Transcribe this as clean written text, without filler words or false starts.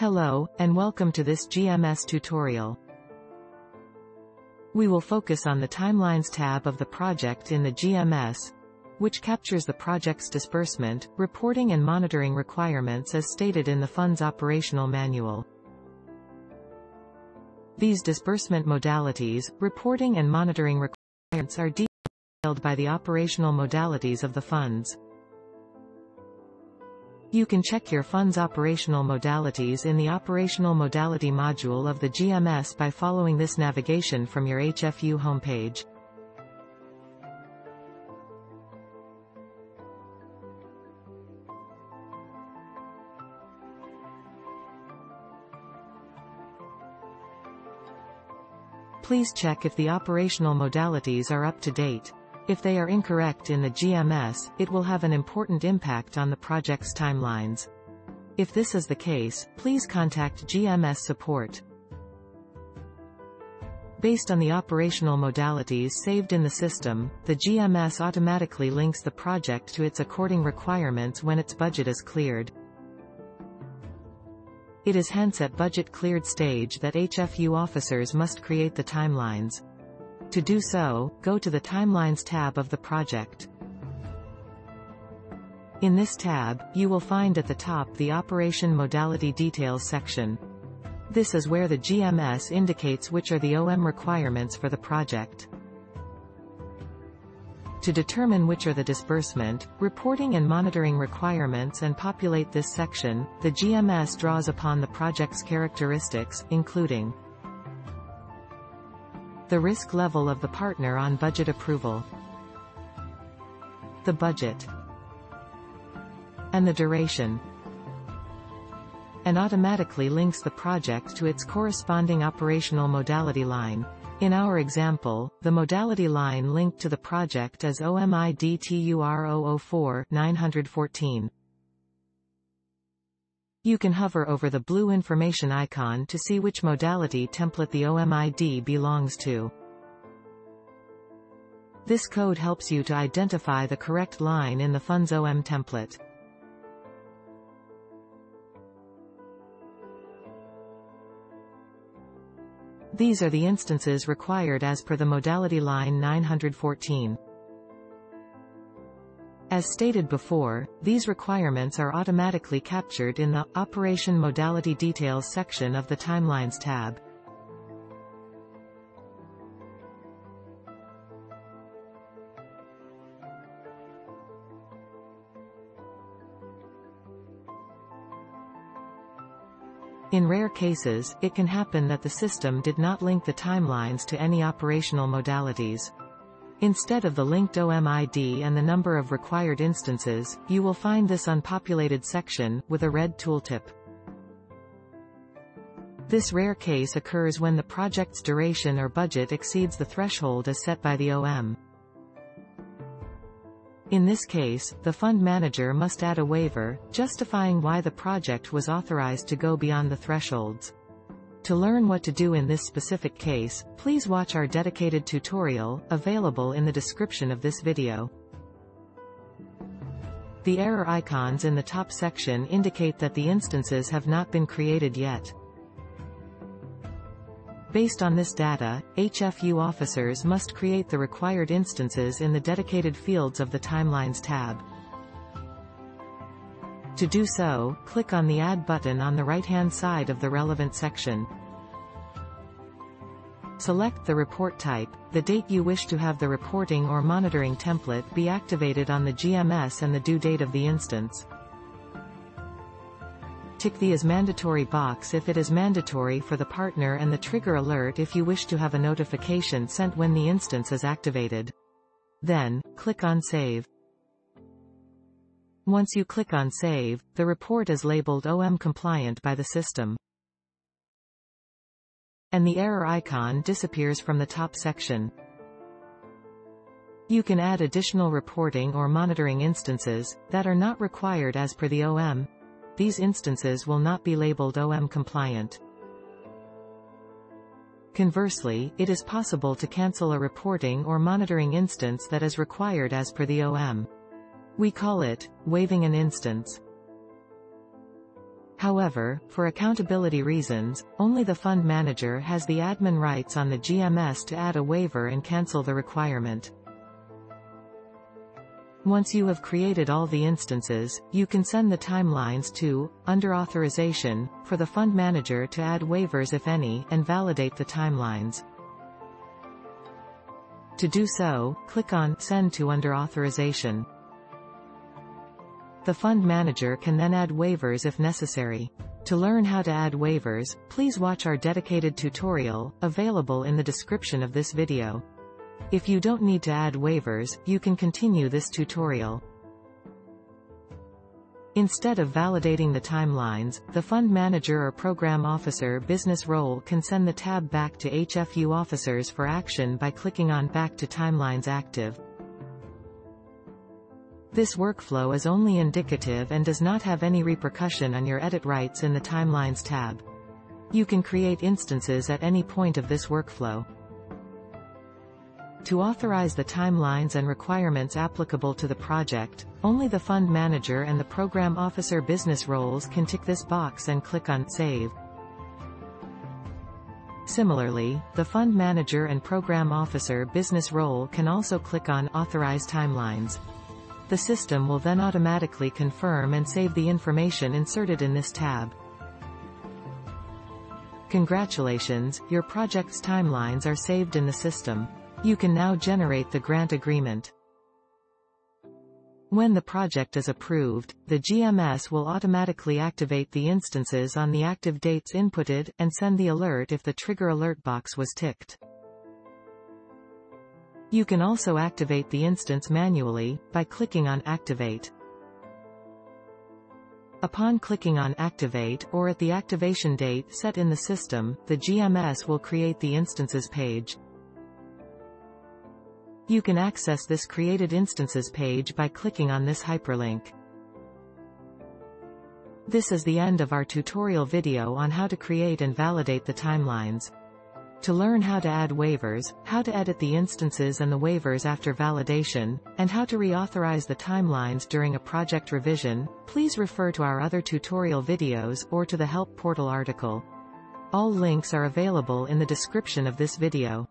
Hello, and welcome to this GMS tutorial. We will focus on the Timelines tab of the project in the GMS, which captures the project's disbursement, reporting and monitoring requirements as stated in the Funds Operational Manual. These disbursement modalities, reporting and monitoring requirements are detailed by the operational modalities of the funds. You can check your Funds Operational Modalities in the Operational Modality module of the GMS by following this navigation from your HFU homepage. Please check if the operational modalities are up to date. If they are incorrect in the GMS, it will have an important impact on the project's timelines. If this is the case, please contact GMS support. Based on the operational modalities saved in the system, the GMS automatically links the project to its according requirements when its budget is cleared. It is hence at budget cleared stage that HFU officers must create the timelines. To do so, go to the Timelines tab of the project. In this tab, you will find at the top the Operation Modality Details section. This is where the GMS indicates which are the OM requirements for the project. To determine which are the disbursement, reporting and monitoring requirements and populate this section, the GMS draws upon the project's characteristics, including the risk level of the partner on budget approval, the budget, and the duration, and automatically links the project to its corresponding operational modality line. In our example, the modality line linked to the project is OMIDTUR 004-914. You can hover over the blue information icon to see which modality template the OMID belongs to. This code helps you to identify the correct line in the Funds OM template. These are the instances required as per the modality line 914. As stated before, these requirements are automatically captured in the Operation Modality Details section of the Timelines tab. In rare cases, it can happen that the system did not link the timelines to any operational modalities. Instead of the linked OMID and the number of required instances, you will find this unpopulated section, with a red tooltip. This rare case occurs when the project's duration or budget exceeds the threshold as set by the OM. In this case, the fund manager must add a waiver, justifying why the project was authorized to go beyond the thresholds. To learn what to do in this specific case, please watch our dedicated tutorial, available in the description of this video. The error icons in the top section indicate that the instances have not been created yet. Based on this data, HFU officers must create the required instances in the dedicated fields of the Timelines tab. To do so, click on the Add button on the right-hand side of the relevant section. Select the report type, the date you wish to have the reporting or monitoring template be activated on the GMS and the due date of the instance. Tick the Is Mandatory box if it is mandatory for the partner and the Trigger alert if you wish to have a notification sent when the instance is activated. Then, click on Save. Once you click on Save, the report is labeled OM compliant by the system. And the error icon disappears from the top section. You can add additional reporting or monitoring instances that are not required as per the OM. These instances will not be labeled OM compliant. Conversely, it is possible to cancel a reporting or monitoring instance that is required as per the OM. We call it waiving an instance. However, for accountability reasons, only the fund manager has the admin rights on the GMS to add a waiver and cancel the requirement. Once you have created all the instances, you can send the timelines to, under Authorization, for the fund manager to add waivers if any, and validate the timelines. To do so, click on Send to under Authorization. The fund manager can then add waivers if necessary. To learn how to add waivers, please watch our dedicated tutorial, available in the description of this video. If you don't need to add waivers, you can continue this tutorial. Instead of validating the timelines, the fund manager or program officer business role can send the tab back to HFU officers for action by clicking on Back to Timelines Active. This workflow is only indicative and does not have any repercussion on your edit rights in the Timelines tab. You can create instances at any point of this workflow. To authorize the timelines and requirements applicable to the project, only the fund manager and the program officer business roles can tick this box and click on Save. Similarly, the fund manager and program officer business role can also click on Authorize Timelines. The system will then automatically confirm and save the information inserted in this tab. Congratulations, your project's timelines are saved in the system. You can now generate the grant agreement. When the project is approved, the GMS will automatically activate the instances on the active dates inputted, and send the alert if the trigger alert box was ticked. You can also activate the instance manually, by clicking on Activate. Upon clicking on Activate, or at the activation date set in the system, the GMS will create the instances page. You can access this Created Instances page by clicking on this hyperlink. This is the end of our tutorial video on how to create and validate the timelines. To learn how to add waivers, how to edit the instances and the waivers after validation, and how to reauthorize the timelines during a project revision, please refer to our other tutorial videos or to the Help Portal article. All links are available in the description of this video.